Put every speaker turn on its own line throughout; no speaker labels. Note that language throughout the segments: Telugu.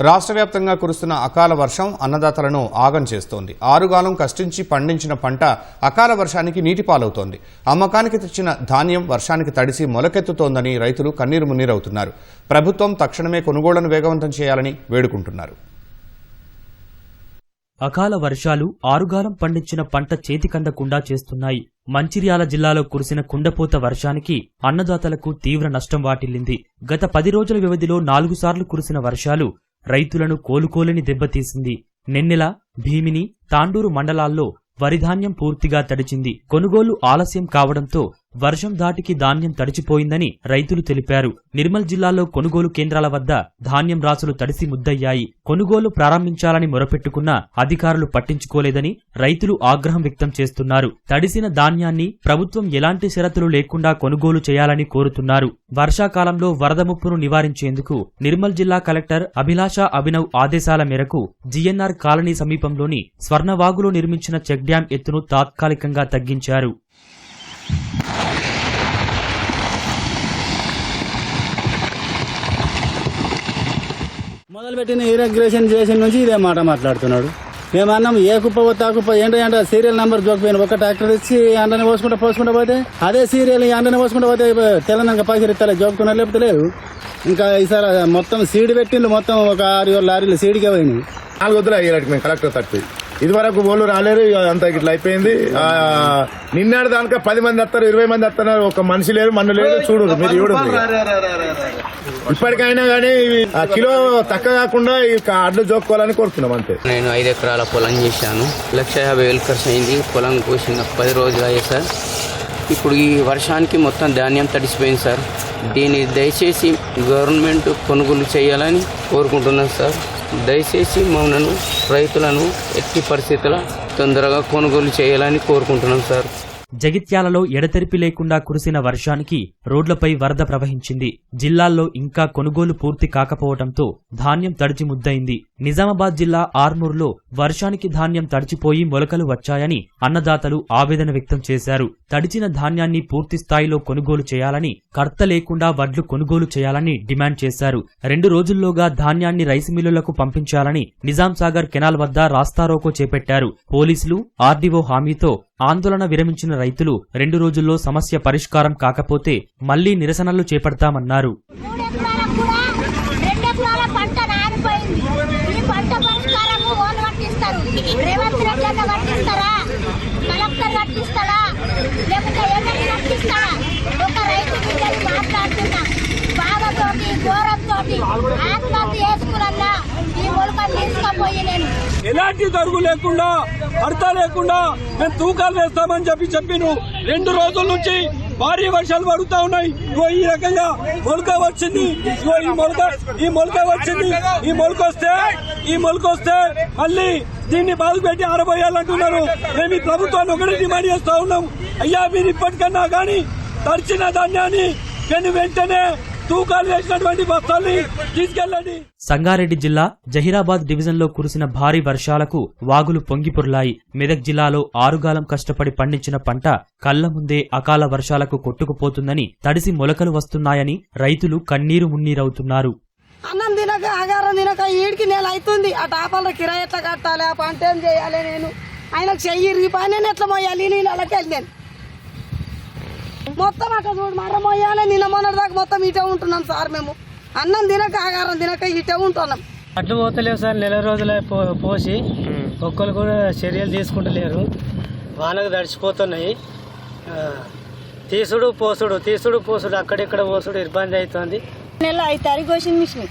రాష్ట్ర వ్యాప్తంగా కురుస్తున్న అకాల వర్షం అన్నదాతలను ఆగం చేస్తోంది. ఆరుగాలం కష్టించి పండించిన పంట అకాల వర్షానికి నీటిపాలవుతోంది. అమ్మకానికి తెచ్చిన ధాన్యం వర్షానికి తడిసి మొలకెత్తుతోందని రైతులు కన్నీరు మున్నీరవుతున్నారు. ప్రభుత్వం తక్షణమే కొనుగోళ్లను వేగవంతం చేయాలని వేడుకుంటున్నారు.
అకాల వర్షాలు ఆరుగాలం పండించిన పంట చేతికందకుండా చేస్తున్నాయి. మంచిర్యాల జిల్లాలో కురిసిన కుండపోత వర్షానికి అన్నదాతలకు తీవ్ర నష్టం వాటిల్లింది. గత 10 రోజుల వ్యవధిలో 4 సార్లు కురిసిన వర్షాలు రైతులను కోలుకోలేని దెబ్బతీసింది. నెన్నెల, భీమిని, తాండూరు మండలాల్లో వరిధాన్యం పూర్తిగా తడిచింది. కొనుగోలు ఆలస్యం కావడంతో వర్షం ధాటికి ధాన్యం తడిచిపోయిందని రైతులు తెలిపారు. నిర్మల్ జిల్లాలో కొనుగోలు కేంద్రాల వద్ద ధాన్యం రాసులు తడిసి ముద్దయ్యాయి. కొనుగోలు ప్రారంభించాలని మొరపెట్టుకున్నా అధికారులు పట్టించుకోలేదని రైతులు ఆగ్రహం వ్యక్తం చేస్తున్నారు. తడిసిన ధాన్యాన్ని ప్రభుత్వం ఎలాంటి షరతులు లేకుండా కొనుగోలు చేయాలని కోరుతున్నారు. వర్షాకాలంలో వరద ముప్పును నివారించేందుకు నిర్మల్ జిల్లా కలెక్టర్ అభిలాష అభినవ్ ఆదేశాల మేరకు జీఎన్ఆర్ కాలనీ సమీపంలోని స్వర్ణవాగులో నిర్మించిన చెక్ డ్యాం ఎత్తును తాత్కాలికంగా తగ్గించారు.
మొదలుపెట్టిన ఇరిగేషన్ చేసిన నుంచి ఇదే మాట మాట్లాడుతున్నాడు. మేమన్నాం ఏ కుప్ప పోతే ఆ కుప్ప ఏంటంటే సీరియల్ నెంబర్ జోకపోయిన ఒక ట్రాక్టర్ ఇచ్చి అండనే పోసుకుంటా పోతే అదే సీరియల్ అండనే పోసుకుంటా పోతే తెలంగాణ పైసలు ఇస్తా జోపుకున్నా లేకపోతే లేదు. ఇంకా ఈసారి మొత్తం సీడ్ పెట్టిండు. మొత్తం ఒక 6-7 లారీలు సీడ్కే పోయినాయి.
4 వద్దులు అయ్యేటట్టు మేము కలెక్టర్ తప్పి ఇది వరకు ఓళ్ళు రాలేరు. అంతా ఇట్లా అయిపోయింది. నిన్నాడు దానిక 10 మంది వస్తారు, 20 మంది వస్తున్నారు. ఒక మనిషి లేరు, మన్ను లేదు. చూడు మీరు చూడు. ఇప్పటికైనా కానీ కిలో తక్కువ కాకుండా అడ్లు జోక్కోవాలని కోరుతున్నాం అంతే.
నేను 5 ఎకరాల పొలం చేశాను. 1,50,000 ఖర్చు అయింది. పొలం కోసిన 10 రోజులు అయ్యాయి సార్. ఇప్పుడు ఈ వర్షానికి మొత్తం ధాన్యం తడిసిపోయింది సార్. దీన్ని దయచేసి గవర్నమెంట్ కొనుగోలు చేయాలని కోరుకుంటున్నాను సార్. దయచేసి మమ్మల్ని రైతులను ఎట్టి పరిస్థితుల్లో తొందరగా కొనుగోలు చేయాలని కోరుకుంటున్నాం సార్.
జగిత్యాలలో ఎడతెరిపి లేకుండా కురిసిన వర్షానికి రోడ్లపై వరద ప్రవహించింది. జిల్లాల్లో ఇంకా కొనుగోలు పూర్తి కాకపోవడంతో ధాన్యం తడిచి ముద్దయింది. నిజామాబాద్ జిల్లా ఆర్మూర్లో వర్షానికి ధాన్యం తడిచిపోయి మొలకలు వచ్చాయని అన్నదాతలు ఆవేదన వ్యక్తం చేశారు. తడిచిన ధాన్యాన్ని పూర్తి స్థాయిలో కొనుగోలు చేయాలని, కర్త లేకుండా వడ్లు కొనుగోలు చేయాలని డిమాండ్ చేశారు. 2 రోజుల్లోగా ధాన్యాన్ని రైసు మిల్లులకు పంపించాలని నిజాంసాగర్ కెనాల్ వద్ద రాస్తారోకో చేపట్టారు. పోలీసులు, ఆర్డీఓ హామీతో ఆందోళన విరమించిన రైతులు 2 రోజుల్లో సమస్య పరిష్కారం కాకపోతే మళ్లీ నిరసనలు చేపడతామన్నారు.
ఎలాంటి తరుగు లేకుండా, అర్థ లేకుండా మేము తూకాలు వేస్తామని చెప్పి 2 రోజుల నుంచి భారీ వర్షాలు పడుతా ఉన్నాయి. ఈ రకంగా మొలక వచ్చింది. ఈ మొలక వస్తే మళ్ళీ దీన్ని బాధ పెట్టి ఆరబోయాలంటున్నారు. మేము ఈ ప్రభుత్వాన్ని ఒకటి డిమాండ్ చేస్తా ఉన్నాం. అయ్యా మీరు ఇప్పటికన్నా కానీ తడిచిన ధాన్యాన్ని వెంటనే తూకాలు వేసినటువంటి బస్తాల్ని తీసుకెళ్లండి.
సంగారెడ్డి జిల్లా జహీరాబాద్ డివిజన్లో కురిసిన భారీ వర్షాలకు వాగులు పొంగిపొర్లాయి. మెదక్ జిల్లాలో ఆరుగాలం కష్టపడి పండించిన పంట కళ్ల ముందే అకాల వర్షాలకు కొట్టుకుపోతుందని, తడిసి మొలకలు వస్తున్నాయని రైతులు కన్నీరు మున్నీరవుతున్నారు.
అన్నం తినక, ఆగారం తినక ఈడికి నెల అవుతుంది. ఆ టాపాల కిరాయి ఎట్లా కట్టాలి, ఆ పంట ఏం చేయాలి, నేను ఆయనకు చెయ్యి పని ఎట్లా మోయాలి, నీళ్ళకి వెళ్ళాను మొత్తం అట్లా చూడు మర్ర మోయాలి. నిన్న మొన్నటి దాకా మొత్తం ఇటే ఉంటున్నాం సార్. మేము అన్నం తినక, ఆగారం తినక ఇటే ఉంటున్నాం.
అట్లు పోతలేవు సార్. నెల రోజులు పోసి ఒక్కరు కూడా చర్యలు తీసుకుంటలేరు. వానకు తడిచిపోతున్నాయి. తీసుడు పోసుడు అక్కడిక్కడ పోసుడు ఇబ్బంది అవుతుంది.
నెల 5 తారీఖు వచ్చింది మిషన్.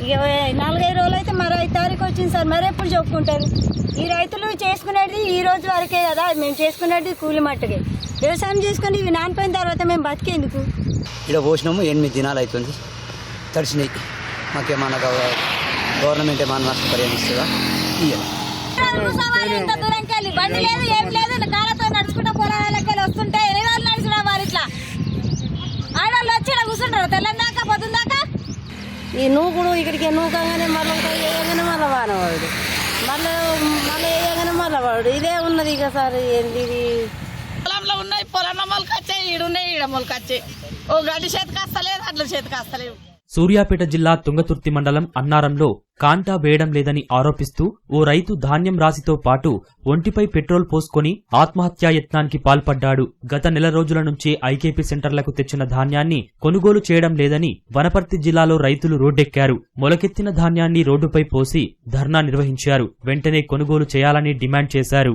ఇక 4-5 రోజులు అయితే మరి 5 తారీఖు వచ్చింది సార్. మరి ఎప్పుడు చెప్పుకుంటారు? ఈ రైతులు చేసుకునేది ఈ రోజు వరకే కదా. మేము చేసుకునేది కూలి మట్టుకే. వ్యవసాయం చేసుకుని ఇవి నానిపోయిన తర్వాత మేము బతికేందుకు?
ఇక్కడ పోసినాము 8 దినాలు అవుతుంది. తడిచినాయి. మాకేమన్నా గవర్నమెంట్ ఏమన్నా నష్టపరిహారం ఇస్తుందా?
ఇంత దూరంకి వెళ్ళి బండి లేదు, ఏం లేదు. కాళ్ళతో నడుచుకుంటా పొలాలకి వస్తుంటే 2 రోజులు నడిచిన వాళ్ళు ఇట్లా ఆడవాళ్ళు వచ్చి ఇలా కూర్చుంటారు తెల్లందాకా పొద్దుందాకా. ఈ నూకుడు ఇక్కడికి నూకంగానే మళ్ళీ వేయగానే మళ్ళీ వానవాడు, మళ్ళీ వేయగానే మళ్ళీ వాడు. ఇదే ఉన్నది ఇక సార్. ఏంది పొలంలో ఉన్నాయి, పొలంలో మొలకొచ్చాయి, ఈడున్నాయి, ఈడ మొలకొచ్చాయి. ఓ గడ్డి చేతికి వస్తలేదు, అట్ల చేతికి వస్తలేవు.
సూర్యాపేట జిల్లా తుంగతుర్తి మండలం అన్నారంలో కాంటా వేయడం లేదని ఆరోపిస్తూ ఓ రైతు ధాన్యం రాశితో పాటు ఒంటిపై పెట్రోల్ పోసుకొని ఆత్మహత్యాయత్నానికి పాల్పడ్డాడు. గత నెల రోజుల నుంచే ఐకేపీ సెంటర్లకు తెచ్చిన ధాన్యాన్ని కొనుగోలు చేయడం లేదని వనపర్తి జిల్లాలో రైతులు రోడ్డెక్కారు. మొలకెత్తిన ధాన్యాన్ని రోడ్డుపై పోసి ధర్నా నిర్వహించారు. వెంటనే కొనుగోలు చేయాలని డిమాండ్ చేశారు.